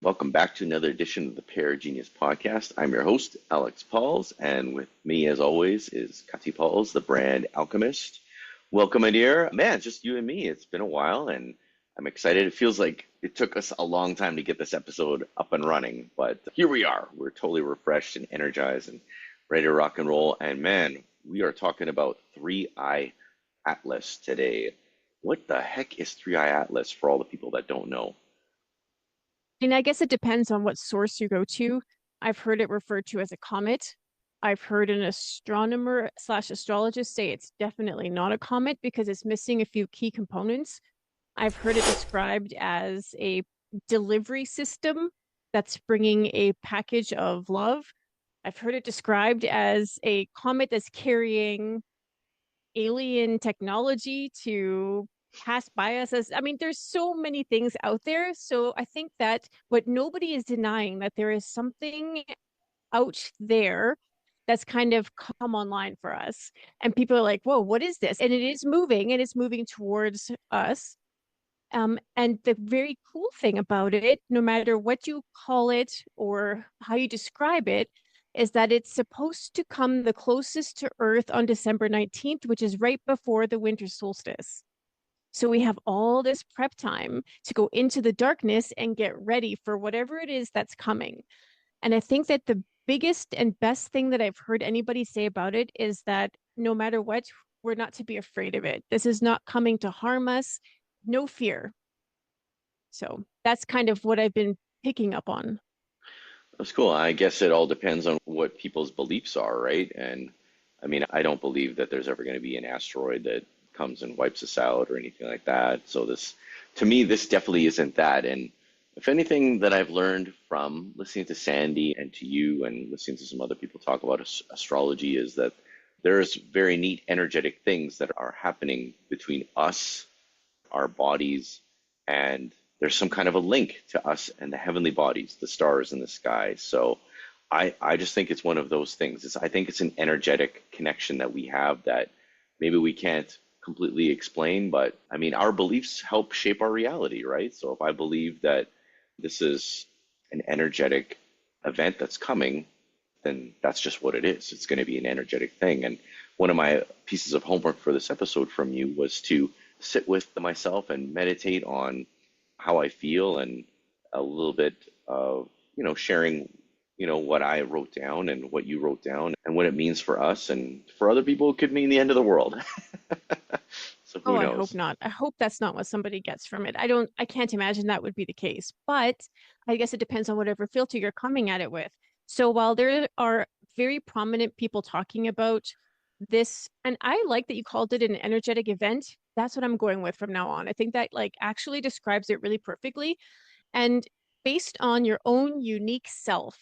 welcome back to another edition of the Pear Genius Podcast. I'm your host, Alex Pauls, and with me, as always, is Kati Pauls, the brand alchemist. Welcome, my dear. Man, just you and me. It's been a while, and I'm excited. It feels like it took us a long time to get this episode up and running, but here we are. We're totally refreshed and energized and ready to rock and roll. And man, we are talking about 3i Atlas today. What the heck is 3i Atlas for all the people that don't know? And I guess it depends on what source you go to. I've heard it referred to as a comet. I've heard an astronomer slash astrologist say it's definitely not a comet because it's missing a few key components. I've heard it described as a delivery system that's bringing a package of love. I've heard it described as a comet that's carrying alien technology to pass by us. As I mean, there's so many things out there. So I think that what nobody is denying, that there is something out there that's kind of come online for us. And people are like, whoa, what is this? And it is moving, and it's moving towards us. And the very cool thing about it, no matter what you call it or how you describe it, is that it's supposed to come the closest to Earth on December 19th, which is right before the winter solstice. So we have all this prep time to go into the darkness and get ready for whatever it is that's coming. And I think that the biggest and best thing that I've heard anybody say about it is that no matter what, we're not to be afraid of it. This is not coming to harm us. No fear. So that's kind of what I've been picking up on. That's cool. I guess it all depends on what people's beliefs are, right? And I mean, I don't believe that there's ever going to be an asteroid that comes and wipes us out or anything like that. So to me, this definitely isn't that. And if anything that I've learned from listening to Sandy and to you and listening to some other people talk about astrology is that there's very neat energetic things that are happening between us, our bodies, and there's some kind of a link to us and the heavenly bodies, the stars in the sky. So I just think it's one of those things. I think it's an energetic connection that we have that maybe we can't completely explain, but I mean, our beliefs help shape our reality, right? So if I believe that this is an energetic event that's coming, then that's just what it is. It's going to be an energetic thing. And one of my pieces of homework for this episode from you was to sit with myself and meditate on how I feel and a little bit of, sharing, what I wrote down and what you wrote down and what it means for us. And for other people, it could mean the end of the world. So Oh, who I hope knows? not. I hope that's not what somebody gets from it. I can't imagine that would be the case, but I guess it depends on whatever filter you're coming at it with. So while there are very prominent people talking about this, and I like that you called it an energetic event, that's what I'm going with from now on. I think that like actually describes it really perfectly. And based on your own unique self,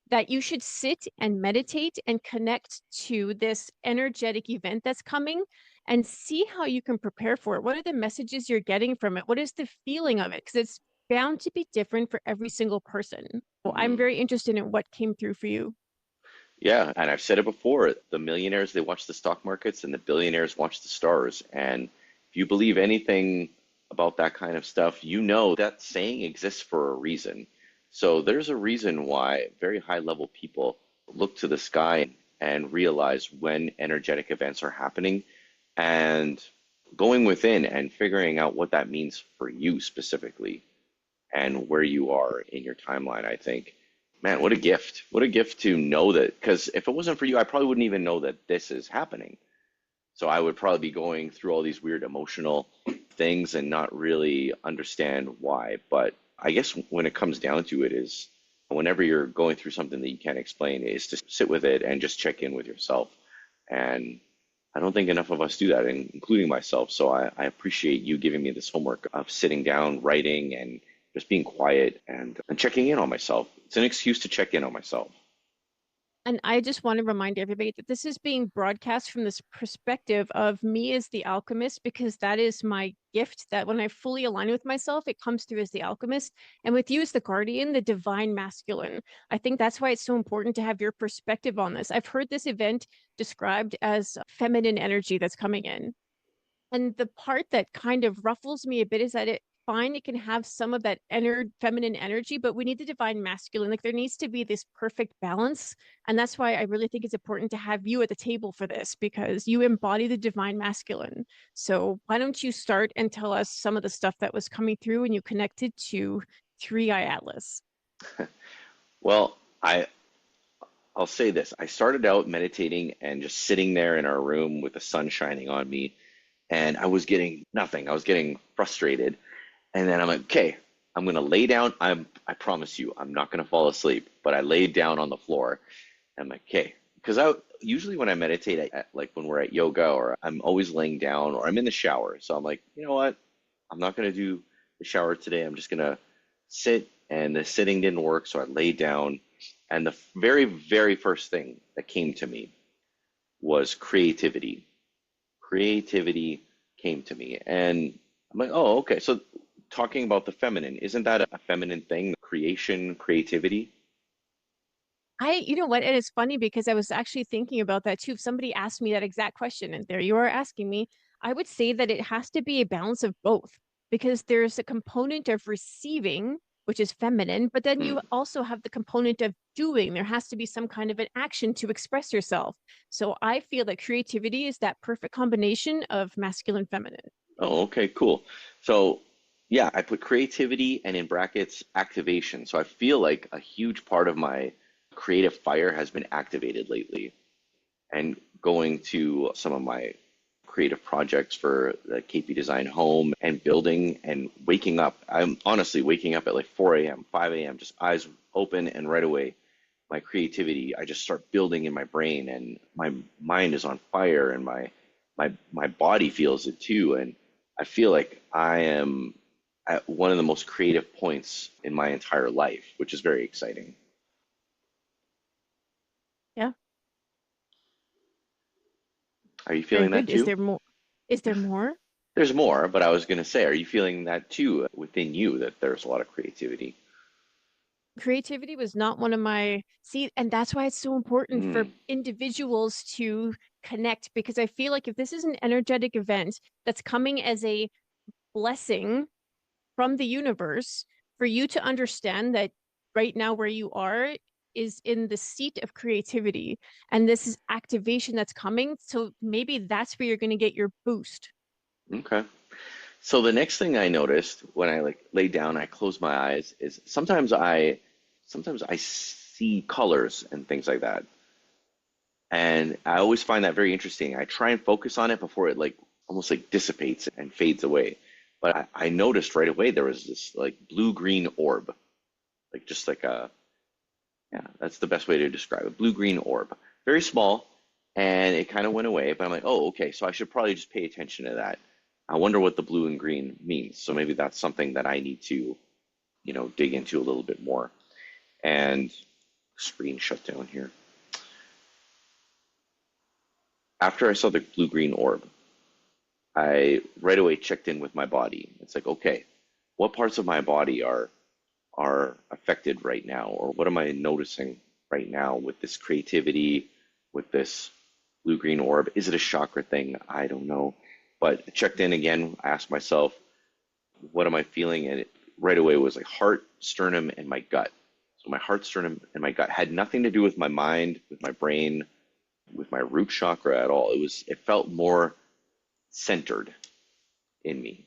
that you should sit and meditate and connect to this energetic event that's coming and see how you can prepare for it. What are the messages you're getting from it? What is the feeling of it? Because it's bound to be different for every single person. So I'm Mhm. very interested in what came through for you. Yeah, and I've said it before, the millionaires, they watch the stock markets and the billionaires watch the stars. And if you believe anything about that kind of stuff, you know that saying exists for a reason. So there's a reason why very high level people look to the sky and realize when energetic events are happening and going within and figuring out what that means for you specifically and where you are in your timeline, I think. Man, what a gift. What a gift to know that. Because if it wasn't for you, I probably wouldn't even know that this is happening. So I would probably be going through all these weird emotional things and not really understand why. But I guess when it comes down to it is whenever you're going through something that you can't explain is to sit with it and just check in with yourself. And I don't think enough of us do that, including myself. So I appreciate you giving me this homework of sitting down, writing, and just being quiet and checking in on myself. It's an excuse to check in on myself. And I just want to remind everybody that this is being broadcast from this perspective of me as the alchemist, because that is my gift. That when I fully align with myself, it comes through as the alchemist. And with you as the guardian, the divine masculine. I think that's why it's so important to have your perspective on this. I've heard this event described as feminine energy that's coming in. And the part that kind of ruffles me a bit is that fine. It can have some of that feminine energy, but we need the divine masculine. Like there needs to be this perfect balance. And that's why I really think it's important to have you at the table for this because you embody the divine masculine. So why don't you start and tell us some of the stuff that was coming through when you connected to Three Eye Atlas? Well, I'll say this. I started out meditating and just sitting there in our room with the sun shining on me, and I was getting nothing. I was getting frustrated. And then I'm like, okay, I'm gonna lay down. I promise you, I'm not gonna fall asleep. But I laid down on the floor. I'm like, okay, because I usually when I meditate, like when we're at yoga, or I'm always laying down, or I'm in the shower. So I'm like, you know what? I'm not gonna do the shower today. I'm just gonna sit. And the sitting didn't work, so I laid down. And the very, very first thing that came to me was creativity. Creativity came to me, and I'm like, oh, okay. So talking about the feminine, isn't that a feminine thing? Creation, creativity? You know what? And it's funny because I was actually thinking about that too. If somebody asked me that exact question, and there you are asking me, I would say that it has to be a balance of both because there's a component of receiving, which is feminine, but then Hmm. you also have the component of doing. There has to be some kind of an action to express yourself. So I feel that creativity is that perfect combination of masculine, feminine. Oh, okay, cool. So, yeah, I put creativity and in brackets activation. So I feel like a huge part of my creative fire has been activated lately. And going to some of my creative projects for the KP Design home and building and waking up. I'm honestly waking up at like 4 a.m., 5 a.m., just eyes open, and right away my creativity, I just start building in my brain, and my mind is on fire, and my body feels it too. And I feel like I am at one of the most creative points in my entire life, which is very exciting. Yeah, Are you very feeling that good. Is too? there more? Is there more? There's more, but I was going to say, are you feeling that too within you, that there's a lot of creativity? Creativity was not one of my see, and that's why it's so important for Mm, individuals to connect because I feel like if this is an energetic event that's coming as a blessing from the universe, for you to understand that right now where you are is in the seat of creativity and this is activation that's coming. So maybe that's where you're going to get your boost. okay. So the next thing I noticed when I like lay down, I close my eyes, is sometimes I see colors and things like that. And I always find that very interesting. I try and focus on it before it like almost like dissipates and fades away. But I noticed right away there was this like blue-green orb, like just like a, yeah, that's the best way to describe it. Blue-green orb. Very small, and it kind of went away, but I'm like, oh, okay, so I should probably just pay attention to that. I wonder what the blue and green means. So maybe that's something that I need to, dig into a little bit more. And screen shut down here. After I saw the blue-green orb, I right away checked in with my body. It's like, okay, what parts of my body are affected right now, or what am I noticing right now with this creativity, with this blue-green orb? Is it a chakra thing? I don't know. But I checked in again, I asked myself, what am I feeling? And it right away was like heart, sternum, and my gut. So my heart, sternum, and my gut had nothing to do with my mind, with my brain, with my root chakra at all. It felt more centered in me.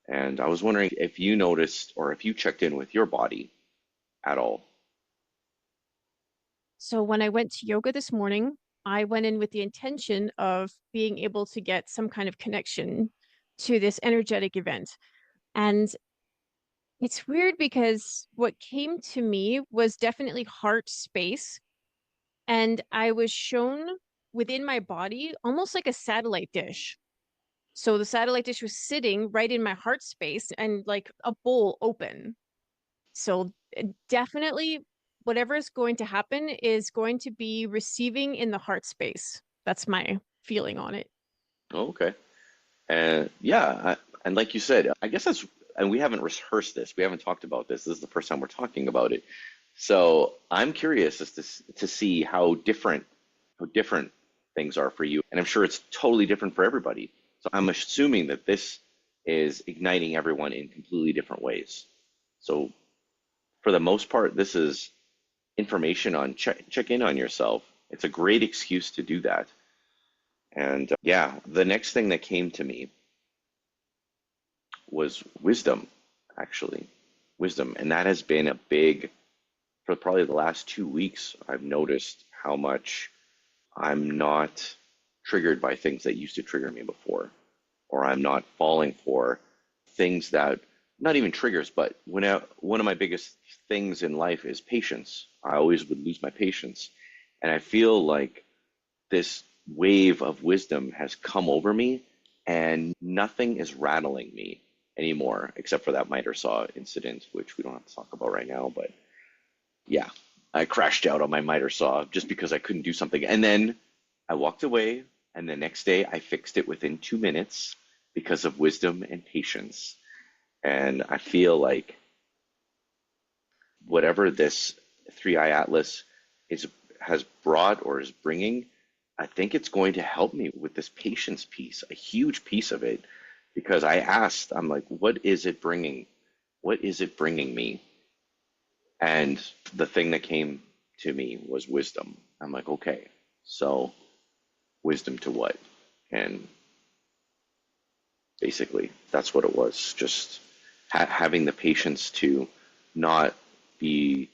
And I was wondering if you noticed or if you checked in with your body at all. So when I went to yoga this morning, I went in with the intention of being able to get some kind of connection to this energetic event. And it's weird because what came to me was definitely heart space. And I was shown within my body almost like a satellite dish. So the satellite dish was sitting right in my heart space and like a bowl open. So definitely whatever is going to happen is going to be receiving in the heart space. That's my feeling on it. Oh, okay. And yeah, and like you said, I guess and we haven't rehearsed this. We haven't talked about this. This is the first time we're talking about it. So I'm curious as to see how different things are for you. And I'm sure it's totally different for everybody. So I'm assuming that this is igniting everyone in completely different ways. So for the most part, this is information on check in on yourself. It's a great excuse to do that. And yeah, the next thing that came to me was wisdom, actually. Wisdom. And that has been a big, for probably the last 2 weeks, I've noticed how much I'm not triggered by things that used to trigger me before, or I'm not falling for things that, not even triggers, but one of my biggest things in life is patience. I always would lose my patience. And I feel like this wave of wisdom has come over me and nothing is rattling me anymore except for that miter saw incident, which we don't have to talk about right now. But yeah, I crashed out on my miter saw just because I couldn't do something. And then I walked away, and the next day I fixed it within 2 minutes because of wisdom and patience. And I feel like whatever this 3i Atlas is has brought or is bringing, I think it's going to help me with this patience piece, a huge piece of it, because I asked, I'm like, what is it bringing? What is it bringing me? And the thing that came to me was wisdom. I'm like, okay, so wisdom to what? And basically, that's what it was. Just having the patience to not be,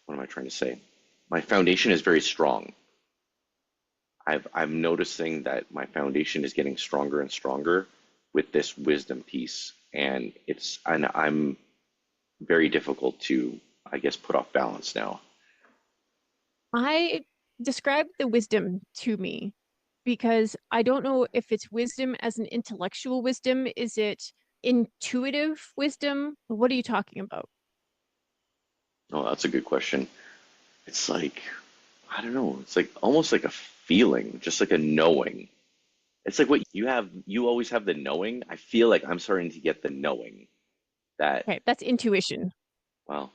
what am I trying to say? My foundation is very strong. I'm noticing that my foundation is getting stronger and stronger with this wisdom piece, and I'm very difficult to, I guess, put off balance now. I describe the wisdom to me because I don't know if it's wisdom as an intellectual wisdom. Is it intuitive wisdom? What are you talking about? Oh, that's a good question. It's like, I don't know, it's like almost like a feeling, just like a knowing. It's like what you have, you always have the knowing. I feel like I'm starting to get the knowing that, Okay, that's intuition. well,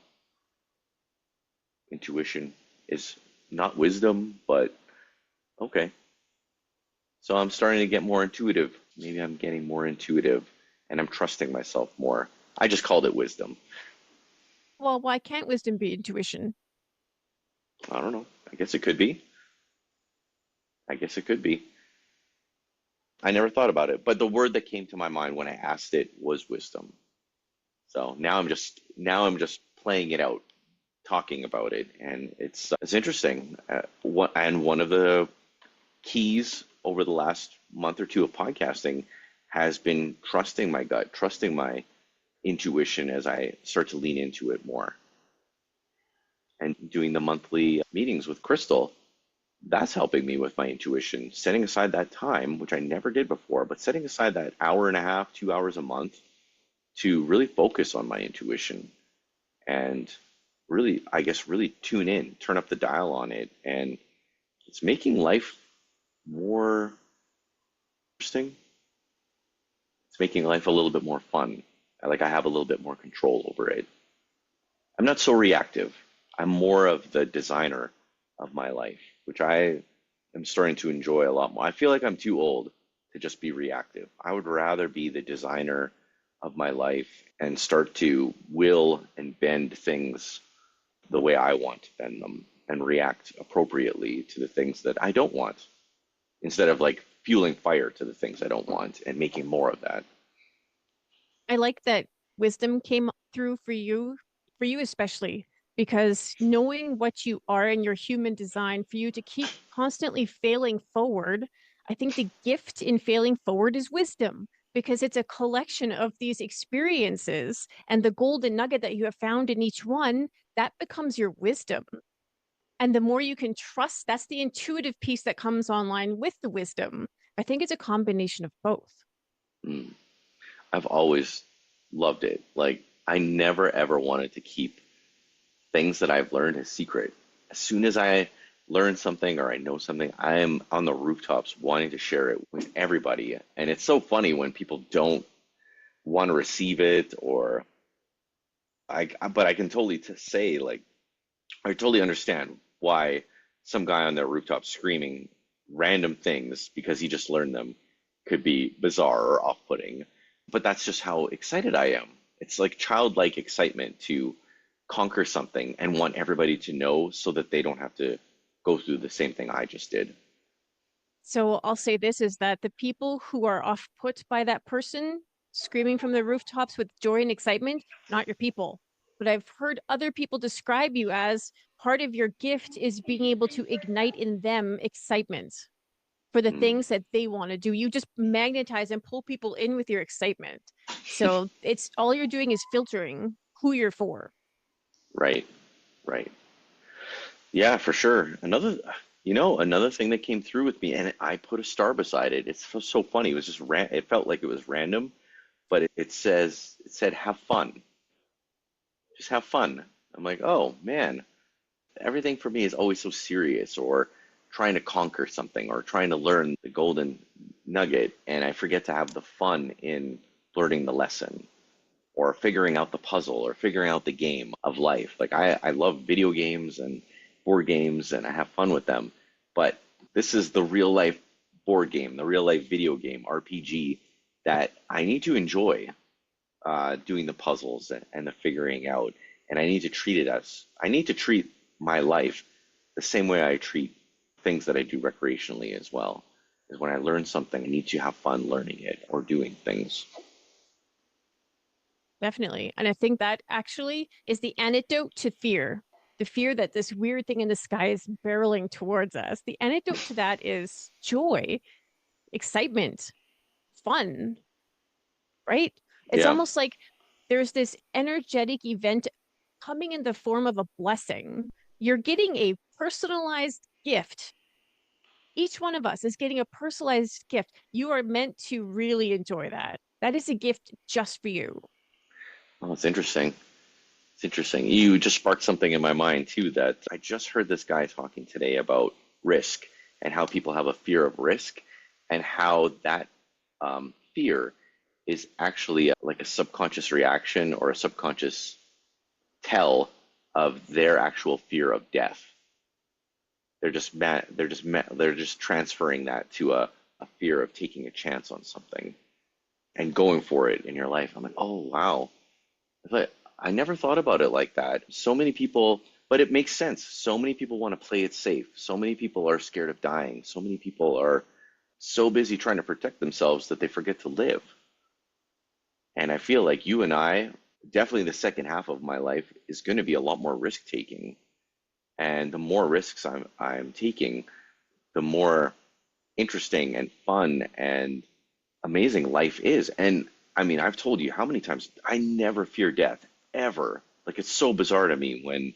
intuition is not wisdom, but okay. So I'm starting to get more intuitive. Maybe I'm getting more intuitive and I'm trusting myself more. I just called it wisdom. Well, why can't wisdom be intuition? I don't know. I guess it could be. I guess it could be. I never thought about it, but the word that came to my mind when I asked it was wisdom. So now I'm just playing it out, talking about it, and it's interesting. And one of the keys over the last month or two of podcasting has been trusting my gut, trusting my intuition as I start to lean into it more. And doing the monthly meetings with Crystal, that's helping me with my intuition, setting aside that time, which I never did before, but setting aside that hour and a half, 2 hours a month to really focus on my intuition and really, I guess, really tune in, turn up the dial on it. And it's making life more interesting. It's making life a little bit more fun. Like I have a little bit more control over it. I'm not so reactive. I'm more of the designer of my life, which I am starting to enjoy a lot more. I feel like I'm too old to just be reactive. I would rather be the designer of my life and start to will and bend things the way I want to bend them and react appropriately to the things that I don't want instead of like fueling fire to the things I don't want and making more of that. I like that wisdom came through for you especially, because knowing what you are in your human design, for you to keep constantly failing forward, I think the gift in failing forward is wisdom, because it's a collection of these experiences and the golden nugget that you have found in each one, that becomes your wisdom. And the more you can trust, that's the intuitive piece that comes online with the wisdom. I think it's a combination of both. Mm. I've always loved it. Like I never ever wanted to keep things that I've learned a secret. As soon as I learn something or I know something, I am on the rooftops wanting to share it with everybody. And it's so funny when people don't want to receive it or but I can totally say like I totally understand why some guy on their rooftop screaming random things because he just learned them could be bizarre or off-putting. but that's just how excited I am. It's like childlike excitement to conquer something and want everybody to know so that they don't have to go through the same thing I just did. So I'll say this is that the people who are off put by that person screaming from the rooftops with joy and excitement, not your people. But I've heard other people describe you as part of your gift is being able to ignite in them excitement for the Mm, things that they want to do. You just magnetize and pull people in with your excitement. So it's all you're doing is filtering who you're for. right, right. Yeah, for sure. Another thing that came through with me, and I put a star beside it. It's so funny. It was just it felt like it was random, but it said have fun. Just have fun. I'm like, oh man, everything for me is always so serious or trying to conquer something or trying to learn the golden nugget, and I forget to have the fun in learning the lesson or figuring out the puzzle or figuring out the game of life. Like I love video games and board games and I have fun with them, but this is the real life board game, the real life video game, RPG, that I need to enjoy doing the puzzles and the figuring out. And I need to treat my life the same way I treat things that I do recreationally as well. Is when I learn something, I need to have fun learning it or doing things. Definitely. And I think that actually is the antidote to fear. The fear that this weird thing in the sky is barreling towards us. The antidote to that is joy, excitement, fun, right? It's Yeah. almost like there's this energetic event coming in the form of a blessing. You're getting a personalized gift. Each one of us is getting a personalized gift. You are meant to really enjoy that. That is a gift just for you. Oh, it's interesting. It's interesting. You just sparked something in my mind too that I just heard this guy talking today about risk and how people have a fear of risk and how that fear is actually like a subconscious reaction or a subconscious tell of their actual fear of death. They're just transferring that to a fear of taking a chance on something and going for it in your life. I'm like, oh wow, but I never thought about it like that. So many people, but it makes sense. So many people want to play it safe. So many people are scared of dying. So many people are so busy trying to protect themselves that they forget to live. And I feel like you and I, definitely the second half of my life is going to be a lot more risk taking. And the more risks I'm taking, the more interesting and fun and amazing life is. And I mean, I've told you how many times I never fear death ever. Like it's so bizarre to me when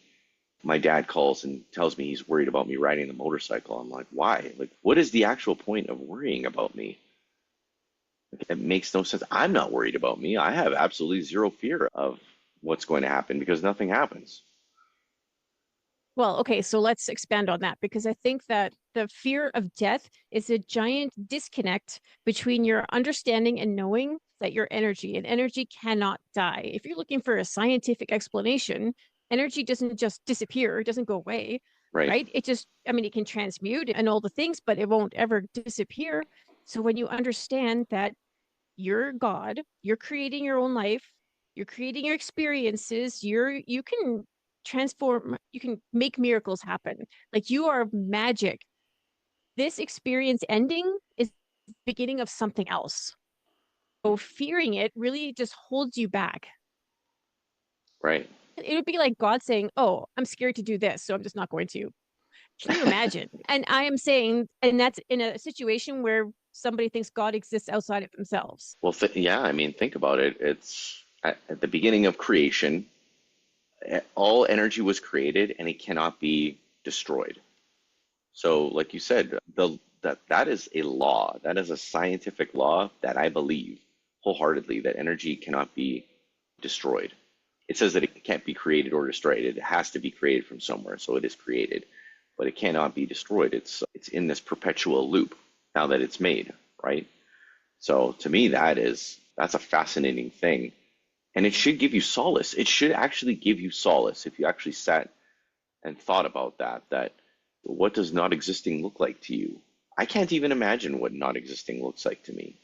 my dad calls and tells me he's worried about me riding the motorcycle. I'm like, why? Like, what is the actual point of worrying about me? Like, it makes no sense. I'm not worried about me. I have absolutely zero fear of what's going to happen because nothing happens. Well, okay, so let's expand on that because I think that the fear of death is a giant disconnect between your understanding and knowing that your energy and energy cannot die. If you're looking for a scientific explanation, energy doesn't just disappear, it doesn't go away, Right, right? It just, I mean, it can transmute and all the things, but it won't ever disappear. So when you understand that you're God, you're creating your own life, you're creating your experiences, you can transform, you can make miracles happen. Like you are magic. This experience ending is the beginning of something else. So fearing it really just holds you back. right. It would be like God saying, "Oh, I'm scared to do this, so I'm just not going to." Can you imagine? And I am saying, and that's in a situation where somebody thinks God exists outside of themselves. Well, yeah, I mean, think about it. It's at the beginning of creation, all energy was created and it cannot be destroyed. So, like you said, that is a law. That is a scientific law that I believe wholeheartedly that energy cannot be destroyed. It says that it can't be created or destroyed. It has to be created from somewhere, so it is created, but it cannot be destroyed. It's in this perpetual loop now that it's made, right? So to me, that's a fascinating thing, and it should give you solace. It should actually give you solace if you actually sat and thought about that. That what does not existing look like to you? I can't even imagine what not existing looks like to me.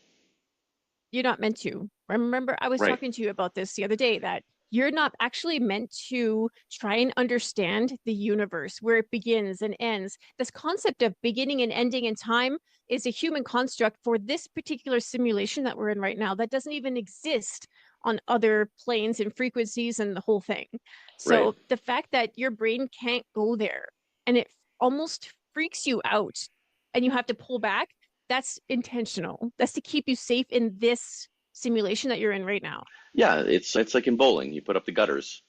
you're not meant to. Remember, I was Right, talking to you about this the other day that you're not actually meant to try and understand the universe, where it begins and ends. This concept of beginning and ending in time is a human construct for this particular simulation that we're in right now that doesn't even exist on other planes and frequencies and the whole thing. right. So the fact that your brain can't go there and it almost freaks you out and you have to pull back, that's intentional. That's to keep you safe in this simulation that you're in right now. Yeah, it's like in bowling, you put up the gutters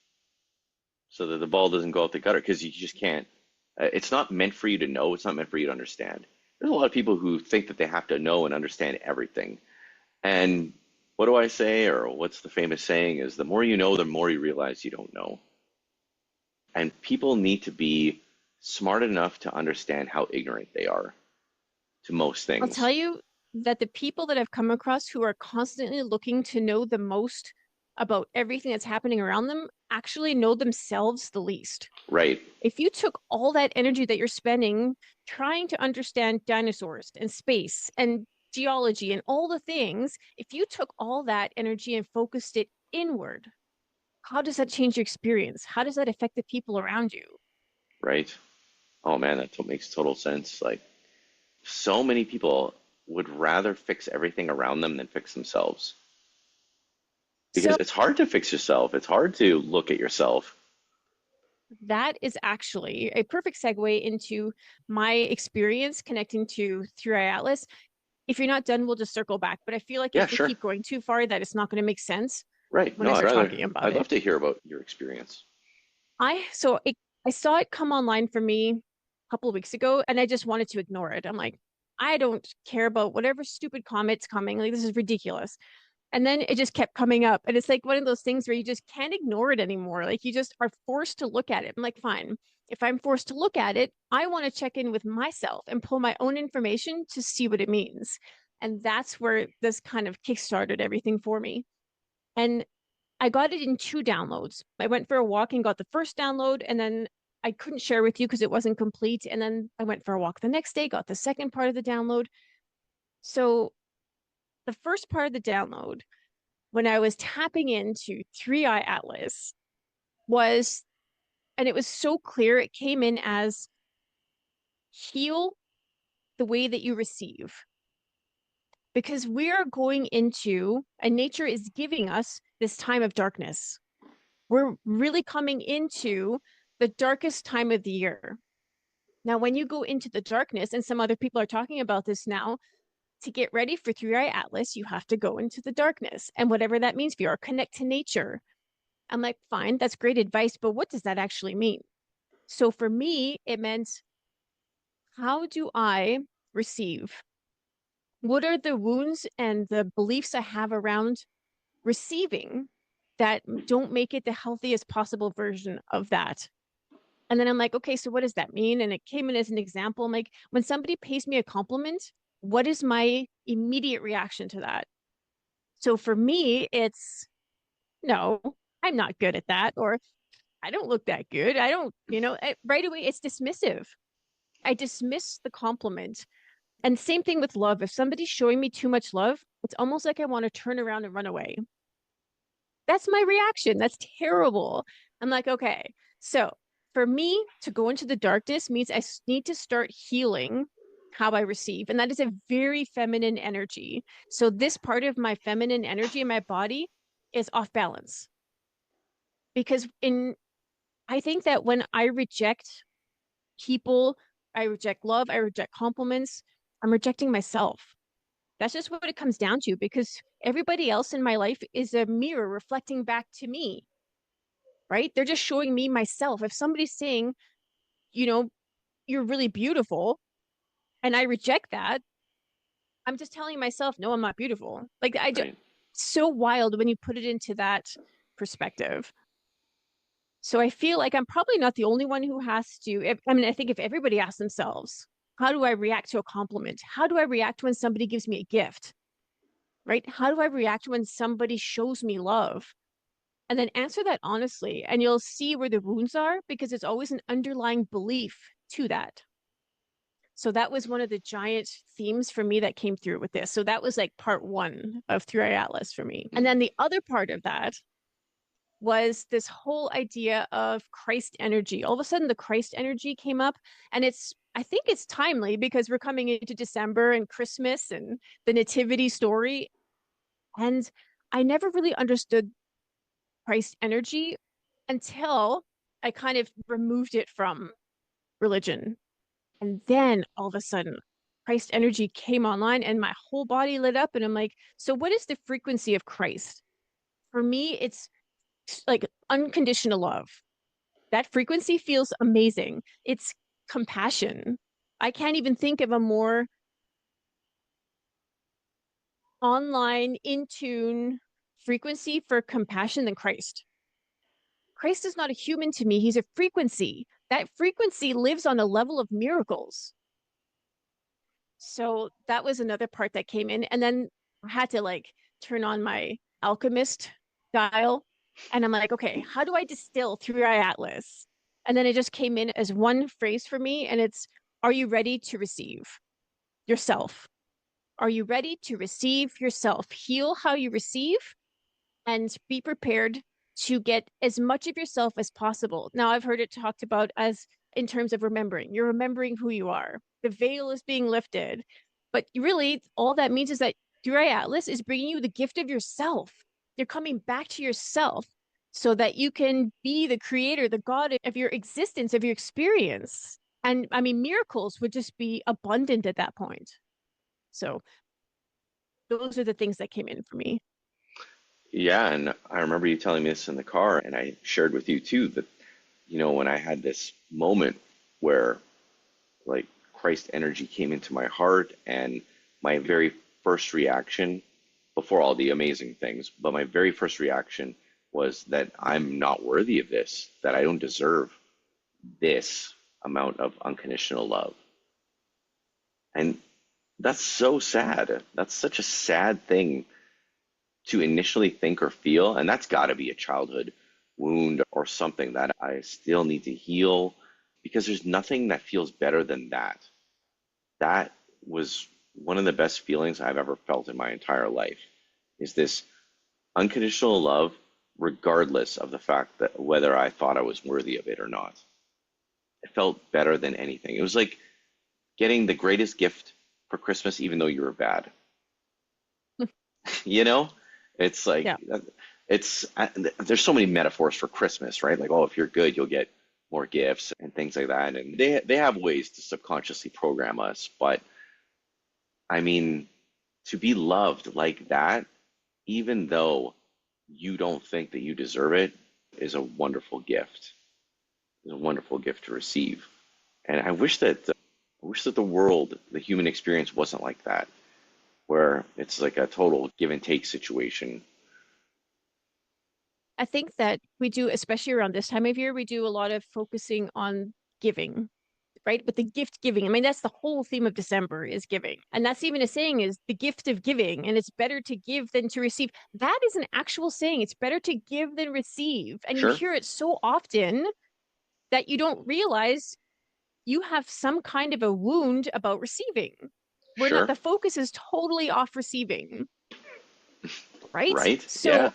so that the ball doesn't go out the gutter because you just can't. It's not meant for you to know. It's not meant for you to understand. There's a lot of people who think that they have to know and understand everything. And what do I say, or what's the famous saying is the more you know, the more you realize you don't know. And people need to be smart enough to understand how ignorant they are to most I'll tell things. you that the people that I've come across who are constantly looking to know the most about everything that's happening around them actually know themselves the least. Right, If you took all that energy that you're spending trying to understand dinosaurs and space and geology and all the things, if you took all that energy and focused it inward, how does that change your experience? How does that affect the people around you? right. Oh man, that makes total sense. Like so many people would rather fix everything around them than fix themselves. Because So it's hard to fix yourself. It's hard to look at yourself. that is actually a perfect segue into my experience connecting to 3i Atlas. If you're not done, we'll just circle back. But I feel like Yeah, if we sure. keep going too far, that it's not going to make sense Right. when No, I start talking about I'd it. love to hear about your experience. I saw it come online for me a couple of weeks ago, and I just wanted to ignore it. I'm like, I don't care about whatever stupid comment's coming. Like this is ridiculous. And then it just kept coming up. And it's like one of those things where you just can't ignore it anymore. Like you just are forced to look at it. I'm like, fine. If I'm forced to look at it, I want to check in with myself and pull my own information to see what it means. And that's where this kind of kickstarted everything for me. And I got it in two downloads. I went for a walk and got the first download, and then I couldn't share with you because it wasn't complete. And then I went for a walk the next day, got the second part of the download. So the first part of the download, when I was tapping into 3i Atlas, was, and it was so clear, it came in as heal the way that you receive. Because we are going into, and nature is giving us this time of darkness. We're really coming into the darkest time of the year. Now, when you go into the darkness, and some other people are talking about this now, to get ready for 3i Atlas, you have to go into the darkness. And whatever that means for you, or connect to nature. I'm like, fine, that's great advice, but what does that actually mean? So for me, it meant, how do I receive? What are the wounds and the beliefs I have around receiving that don't make it the healthiest possible version of that? And then I'm like, okay, so what does that mean? And it came in as an example. I'm like, when somebody pays me a compliment, what is my immediate reaction to that? So for me, it's no, I'm not good at that. Or I don't look that good. I don't, right away, it's dismissive. I dismiss the compliment. And same thing with love. If somebody's showing me too much love, it's almost like I want to turn around and run away. That's my reaction. That's terrible. I'm like, okay. So for me to go into the darkness means I need to start healing how I receive. And that is a very feminine energy. So this part of my feminine energy in my body is off balance because I think that when I reject people, I reject love, I reject compliments, I'm rejecting myself. That's just what it comes down to because everybody else in my life is a mirror reflecting back to me, right? They're just showing me myself. If somebody's saying, you know, you're really beautiful and I reject that, I'm just telling myself, no, I'm not beautiful. Like I just Right. so wild when you put it into that perspective. So I feel like I'm probably not the only one who has to. I mean, I think if everybody asks themselves, how do I react to a compliment? How do I react when somebody gives me a gift? Right? How do I react when somebody shows me love? And then answer that honestly, and you'll see where the wounds are because it's always an underlying belief to that. So that was one of the giant themes for me that came through with this. So that was like part one of Through Eye Atlas for me. And Mm. then the other part of that was this whole idea of Christ energy. All of a sudden, the Christ energy came up, and I think it's timely because we're coming into December and Christmas and the nativity story. And I never really understood Christ energy until I kind of removed it from religion. And then all of a sudden, Christ energy came online and my whole body lit up. And I'm like, so what is the frequency of Christ? For me, it's like unconditional love. That frequency feels amazing. It's compassion. I can't even think of a more online, in tune frequency for compassion than Christ. Christ is not a human to me, he's a frequency. That frequency lives on a level of miracles. So that was another part that came in. And then I had to like turn on my alchemist dial. And I'm like, okay, how do I distill through our atlas? And then it just came in as one phrase for me. And it's, are you ready to receive yourself? Are you ready to receive yourself? Heal how you receive and be prepared to get as much of yourself as possible. Now, I've heard it talked about as in terms of remembering. You're remembering who you are. The veil is being lifted. But really, all that means is that Durai Atlas is bringing you the gift of yourself. You're coming back to yourself so that you can be the creator, the God of your existence, of your experience. And I mean, miracles would just be abundant at that point. So those are the things that came in for me. Yeah, and I remember you telling me this in the car, and I shared with you too that, when I had this moment where like Christ energy came into my heart, and my very first reaction, before all the amazing things, but my very first reaction was that I'm not worthy of this, that I don't deserve this amount of unconditional love. And that's so sad. That's such a sad thing to initially think or feel. And that's got to be a childhood wound or something that I still need to heal, because there's nothing that feels better than that. That was one of the best feelings I've ever felt in my entire life, is this unconditional love, regardless of the fact that whether I thought I was worthy of it or not. It felt better than anything. It was like getting the greatest gift for Christmas, even though you were bad. You know, it's like Yeah. it's there's so many metaphors for Christmas, right? Like, oh, if you're good, you'll get more gifts and things like that. And they have ways to subconsciously program us. But I mean, to be loved like that, even though you don't think that you deserve it, is a wonderful gift. It's a wonderful gift to receive. And I wish that the world, the human experience, wasn't like that, where it's like a total give and take situation. I think that we do, especially around this time of year, we do a lot of focusing on giving, right? But the gift giving, I mean, that's the whole theme of December is giving. And that's even a saying is the gift of giving. And it's better to give than to receive. That is an actual saying. It's better to give than receive. And you Sure, hear it so often that you don't realize you have some kind of a wound about receiving. We're not, sure, the focus is totally off receiving, right? right? Yeah. So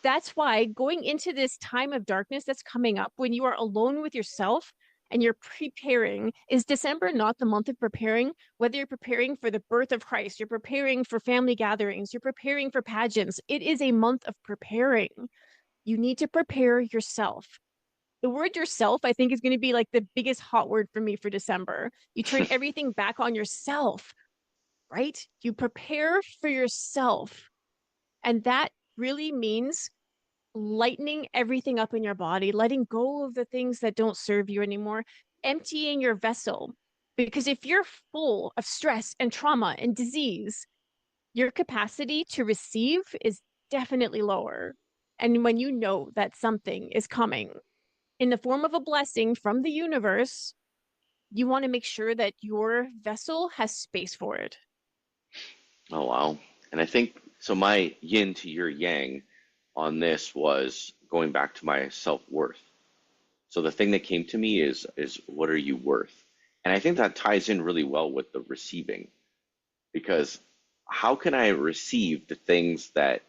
that's why going into this time of darkness that's coming up when you are alone with yourself and you're preparing, is December not the month of preparing? Whether you're preparing for the birth of Christ, you're preparing for family gatherings, you're preparing for pageants, it is a month of preparing. You need to prepare yourself. The word yourself, I think, is going to be like the biggest hot word for me for December. You turn everything back on yourself, right? You prepare for yourself. And that really means lightening everything up in your body, letting go of the things that don't serve you anymore, emptying your vessel. Because if you're full of stress and trauma and disease, your capacity to receive is definitely lower. And when you know that something is coming in the form of a blessing from the universe, you want to make sure that your vessel has space for it. Oh, wow. And I think so. My yin to your yang on this was going back to my self-worth. So the thing that came to me is what are you worth? And I think that ties in really well with the receiving because how can I receive the things that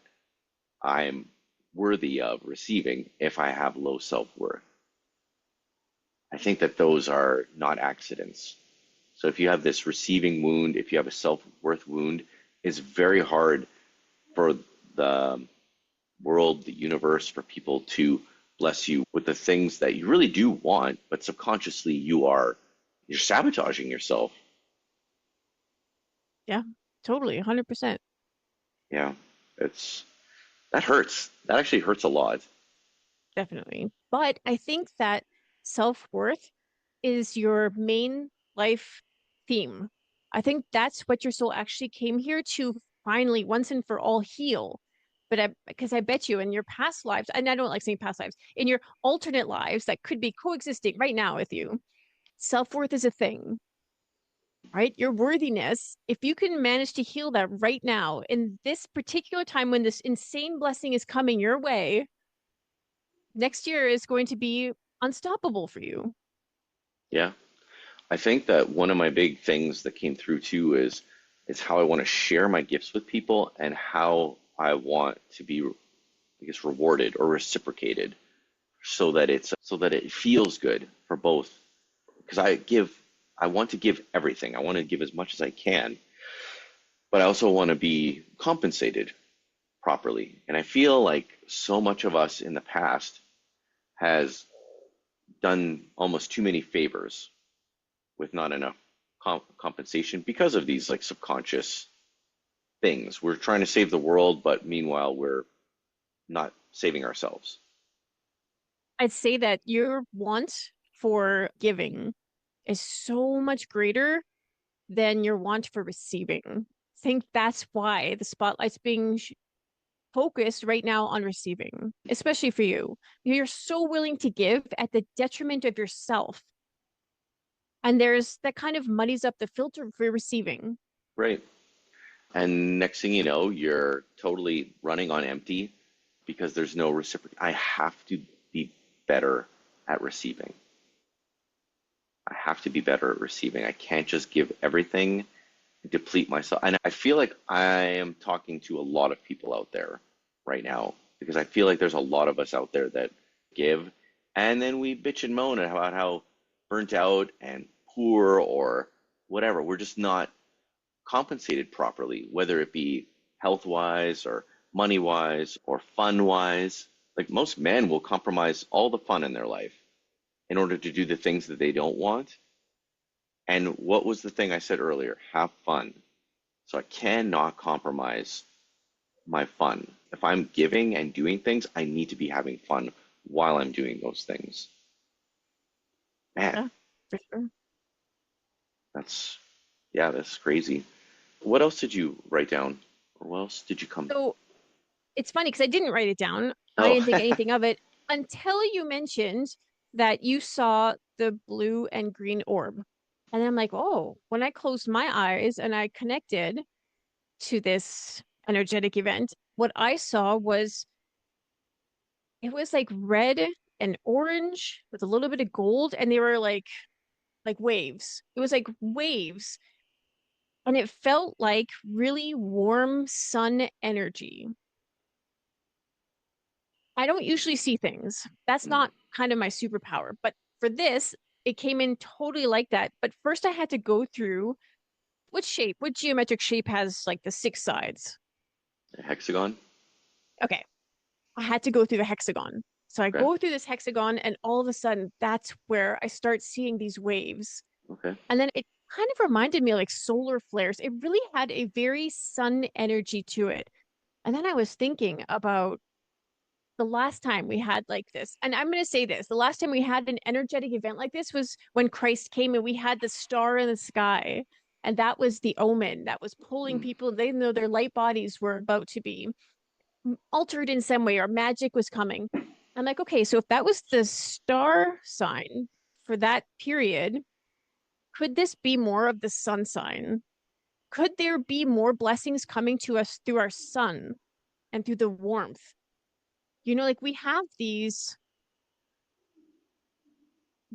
I'm worthy of receiving if I have low self-worth? I think that those are not accidents. So if you have this receiving wound, if you have a self-worth wound, it's very hard for the world, the universe, for people to bless you with the things that you really do want, but subconsciously you're sabotaging yourself. Yeah, totally, 100%. Yeah, it's that hurts. That actually hurts a lot. Definitely. But I think that self-worth is your main life theme. I think that's what your soul actually came here to finally, once and for all, heal. Because I bet you in your past lives, and I don't like saying past lives, in your alternate lives that could be coexisting right now with you, self-worth is a thing, right? Your worthiness, if you can manage to heal that right now, in this particular time when this insane blessing is coming your way, next year is going to be unstoppable for you. Yeah. I think that one of my big things that came through too is how I want to share my gifts with people and how I want to be, I guess, rewarded or reciprocated so that it feels good for both. Because I want to give everything. I want to give as much as I can, but I also want to be compensated properly. And I feel like so much of us in the past has done almost too many favors with not enough compensation because of these like subconscious things. We're trying to save the world, but meanwhile, we're not saving ourselves. I'd say that your want for giving is so much greater than your want for receiving. I think that's why the spotlight's being focused right now on receiving, especially for you. You're so willing to give at the detriment of yourself. And there's that kind of muddies up the filter for receiving. Right. And next thing you know, you're totally running on empty because there's no reciprocal. I have to be better at receiving. I have to be better at receiving. I can't just give everything, deplete myself. And I feel like I am talking to a lot of people out there right now because I feel like there's a lot of us out there that give and then we bitch and moan about how burnt out and poor or whatever. We're just not compensated properly, whether it be health wise or money wise or fun wise. Like most men will compromise all the fun in their life in order to do the things that they don't want. And what was the thing I said earlier? Have fun. So I cannot compromise my fun. If I'm giving and doing things, I need to be having fun while I'm doing those things. Man, Yeah, for sure. that's, yeah, that's crazy. What else did you write down? Or what else did you come? So it's funny because I didn't write it down. I Oh, didn't think anything of it until you mentioned that you saw the blue and green orb. And then I'm like, oh, when I closed my eyes and I connected to this energetic event, what I saw was it was like red and orange with a little bit of gold, and they were like waves. It was like waves, and it felt like really warm sun energy. I don't usually see things. That's mm, not kind of my superpower. But for this, it came in totally like that. But first, I had to go through what geometric shape has like the six sides? a hexagon? Okay. I had to go through the hexagon. So I Okay, go through this hexagon, and all of a sudden, that's where I start seeing these waves. okay. And then it kind of reminded me of like solar flares. It really had a very sun energy to it. And then I was thinking about the last time we had like this, and I'm going to say this, the last time we had an energetic event like this was when Christ came and we had the star in the sky. And that was the omen that was pulling Mm, people. They know their light bodies were about to be altered in some way or magic was coming. I'm like, okay, so if that was the star sign for that period, could this be more of the sun sign? Could there be more blessings coming to us through our sun and through the warmth? Like we have these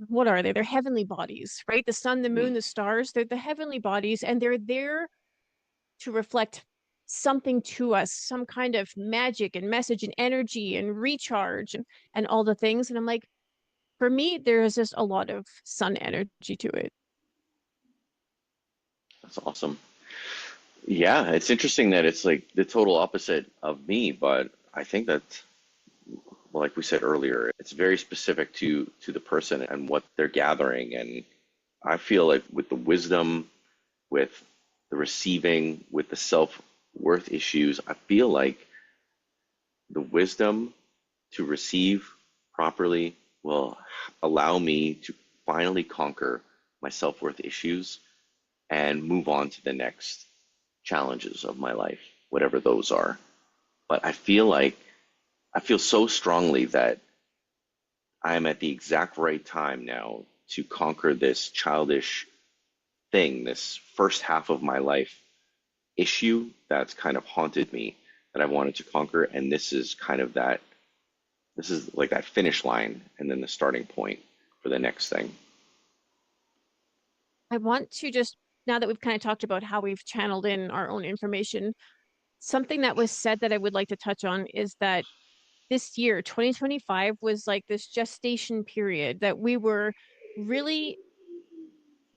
what are they? They're heavenly bodies, right? The sun, the Mm, moon, the stars, they're the heavenly bodies, and they're there to reflect something to us, some kind of magic and message and energy and recharge and all the things. And I'm like, for me, there is just a lot of sun energy to it. that's awesome. Yeah, it's interesting that it's like the total opposite of me, but I think that, well, like we said earlier, it's very specific to the person and what they're gathering. And I feel like with the wisdom, with the receiving, with the self-worth issues, I feel like the wisdom to receive properly will allow me to finally conquer my self-worth issues and move on to the next challenges of my life, whatever those are. But I feel so strongly that I am at the exact right time now to conquer this childish thing, this first half of my life issue that's kind of haunted me that I wanted to conquer. And this is kind of that, this is like that finish line and then the starting point for the next thing. I want to just, now that we've kind of talked about how we've channeled in our own information, something that was said that I would like to touch on is that this year, 2025, was like this gestation period that we were really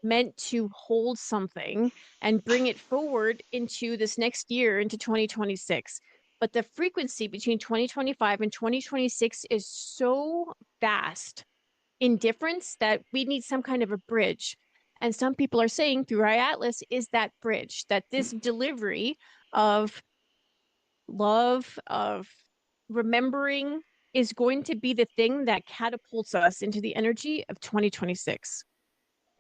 meant to hold something and bring it forward into this next year, into 2026. But the frequency between 2025 and 2026 is so vast in difference that we need some kind of a bridge. And some people are saying through iAtlas is that bridge, that this delivery of love, of remembering, is going to be the thing that catapults us into the energy of 2026.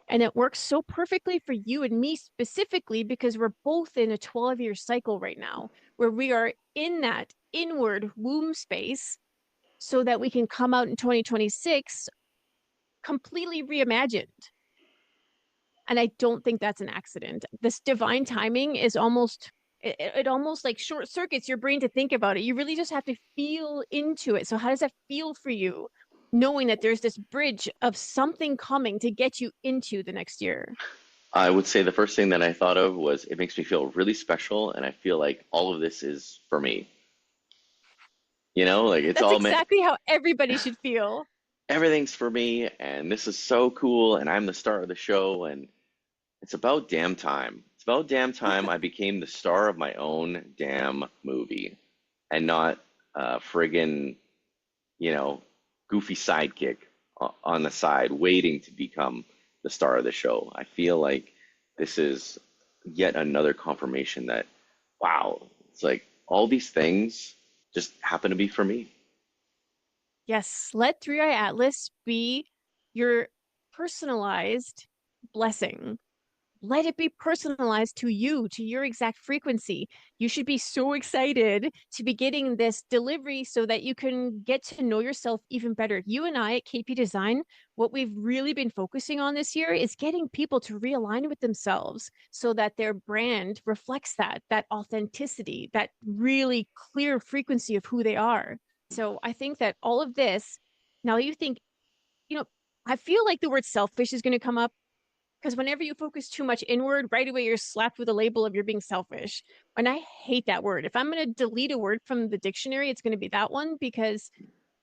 And it works so perfectly for you and me specifically because we're both in a 12-year cycle right now where we are in that inward womb space so that we can come out in 2026 completely reimagined. And I don't think that's an accident. This divine timing is almost, it almost like short circuits your brain to think about it. You really just have to feel into it. So how does that feel for you, knowing that there's this bridge of something coming to get you into the next year? I would say the first thing that I thought of was it makes me feel really special, and I feel like all of this is for me. You know, like it's That's all meant, exactly how everybody should feel. everything's for me, and this is so cool, and I'm the star of the show, and it's about damn time. It's about damn time I became the star of my own damn movie and not friggin', you know, goofy sidekick on the side waiting to become the star of the show. I feel like this is yet another confirmation that, wow, it's like all these things just happen to be for me. Yes, let 3i Atlas be your personalized blessing. Let it be personalized to you, to your exact frequency. You should be so excited to be getting this delivery so that you can get to know yourself even better. You and I at KP Design, what we've really been focusing on this year is getting people to realign with themselves so that their brand reflects that authenticity, that really clear frequency of who they are. So I think that all of this, now you think, you know, I feel like the word selfish is going to come up because whenever you focus too much inward, right away you're slapped with a label of you're being selfish. And I hate that word. If I'm going to delete a word from the dictionary, it's going to be that one because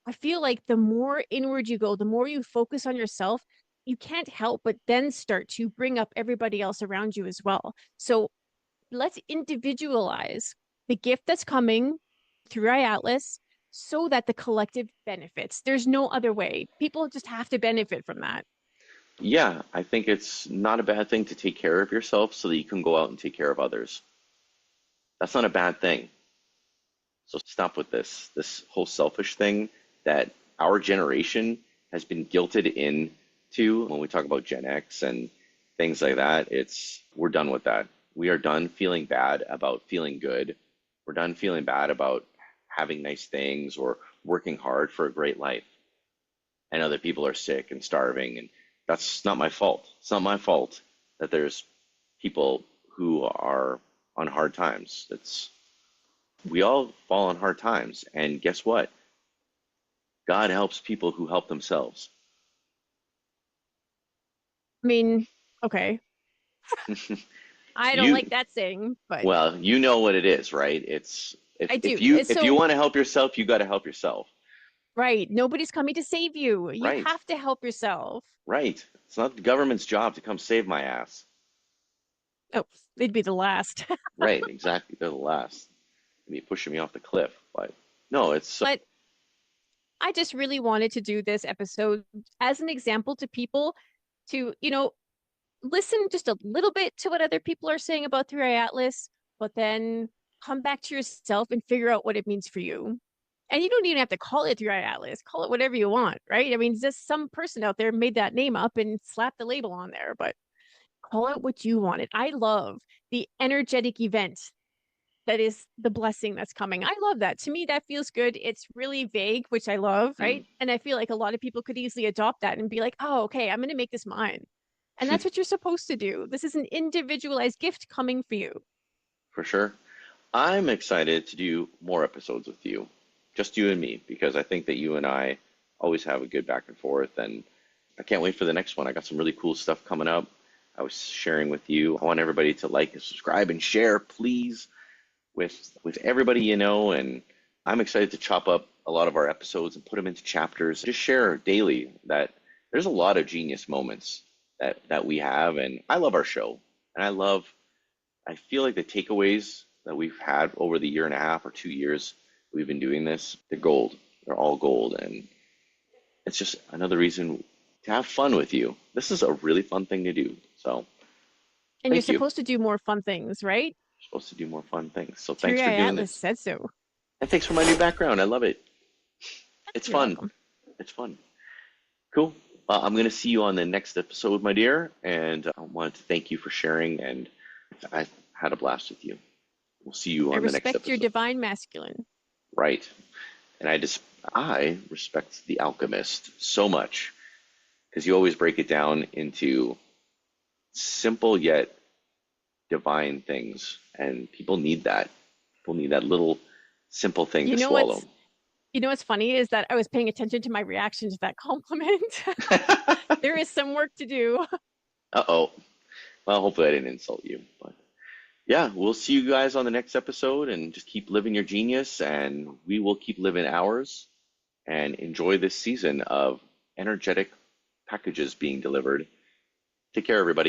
I feel like the more inward you go, the more you focus on yourself, you can't help but then start to bring up everybody else around you as well. So let's individualize the gift that's coming through iAtlas so that the collective benefits. There's no other way. People just have to benefit from that. Yeah, I think it's not a bad thing to take care of yourself so that you can go out and take care of others. That's not a bad thing. So stop with this whole selfish thing that our generation has been guilted into when we talk about Gen X and things like that. It's we're done with that. We are done feeling bad about feeling good. We're done feeling bad about having nice things or working hard for a great life. And other people are sick and starving, and that's not my fault. It's not my fault that there's people who are on hard times. It's we all fall on hard times, and guess what? God helps people who help themselves. I mean, okay. I don't You, like that saying, but well, you know what it is, right? It's I if do. you It's if you so want to help yourself, you got to help yourself. right. Nobody's coming to save you. You Right. have to help yourself. Right. It's not the government's job to come save my ass. Oh, they'd be the last. Right, exactly. They're the last. Me pushing me off the cliff. But no, it's so But I just really wanted to do this episode as an example to people to, listen just a little bit to what other people are saying about 3i Atlas, but then come back to yourself and figure out what it means for you. And you don't even have to call it 3i Atlas, call it whatever you want, right? I mean, just some person out there made that name up and slapped the label on there, but call it what you wanted. I love the energetic event that is the blessing that's coming. I love that. To me, that feels good. It's really vague, which I love, mm, right? And I feel like a lot of people could easily adopt that and be like, oh, okay, I'm going to make this mine. And that's what you're supposed to do. This is an individualized gift coming for you. for sure. I'm excited to do more episodes with you, just you and me, because I think that you and I always have a good back and forth, and I can't wait for the next one. I got some really cool stuff coming up. I was sharing with you. I want everybody to like and subscribe and share, please, with everybody you know. And I'm excited to chop up a lot of our episodes and put them into chapters. Just share daily that there's a lot of genius moments that we have, and I love our show, and I feel like the takeaways that we've had over the year and a half or 2 years we've been doing this, they're gold. They're all gold. And it's just another reason to have fun with you. This is a really fun thing to do. So And you're thank you. supposed to do more fun things, right? We're supposed to do more fun things. So thanks 3i for doing Atlas this. said so. And thanks for my new background. I love it. It's You're fun. welcome. It's fun. Cool. I'm going to see you on the next episode, my dear. And I wanted to thank you for sharing. And I had a blast with you. We'll see you I on the next respect your episode. divine masculine. Right. And I respect the alchemist so much because you always break it down into simple yet divine things, and people need that. People need that little simple thing You to know swallow. what's you know what's funny is that I was paying attention to my reaction to that compliment. There is some work to do. Uh-oh. Well, hopefully I didn't insult you, but yeah, we'll see you guys on the next episode, and just keep living your genius, and we will keep living ours, and enjoy this season of energetic packages being delivered. Take care, everybody.